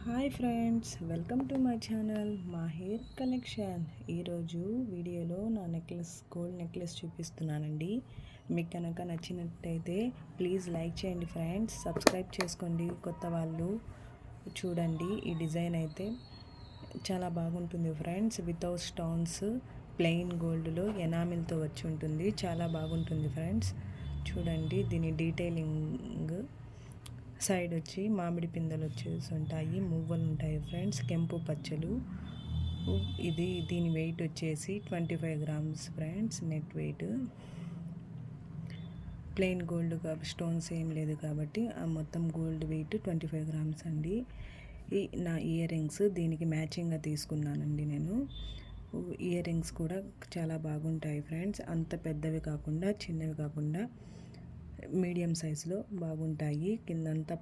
Hi friends, welcome to my channel మా hair collection. ఈరోజు వీడియోలో నా గోల్డ్ నెక్లెస్ చూపిస్తున్నానండి. మీకు కనుక నచ్చినట్టయితే ప్లీజ్ లైక్ చేయండి ఫ్రెండ్స్, సబ్స్క్రైబ్ చేసుకోండి. కొత్త వాళ్ళు చూడండి. ఈ డిజైన్ అయితే చాలా బాగుంటుంది ఫ్రెండ్స్. వితౌట్ స్టోన్స్, ప్లెయిన్ గోల్డ్లో ఎనామిల్తో వచ్చి ఉంటుంది. చాలా బాగుంటుంది ఫ్రెండ్స్. చూడండి, దీని డీటెయిలింగ్ సైడ్ వచ్చి మామిడి పిందెలు వచ్చేసి ఉంటాయి, మువ్వలు ఉంటాయి ఫ్రెండ్స్, కెంపు పచ్చలు. దీని వెయిట్ వచ్చేసి 25 grams friends, net weight. Plain gold stones ఏం లేదు కాబట్టి మొత్తం గోల్డ్ వెయిట్ 25 గ్రామ్స్ అండి. నా ఇయర్ రింగ్స్ దీనికి మ్యాచింగ్గా తీసుకున్నానండి నేను. ఇయర్ రింగ్స్ కూడా చాలా బాగుంటాయి ఫ్రెండ్స్. అంత పెద్దవి కాకుండా చిన్నవి కాకుండా మీడియం సైజులో బాగుంటాయి. కిందంతా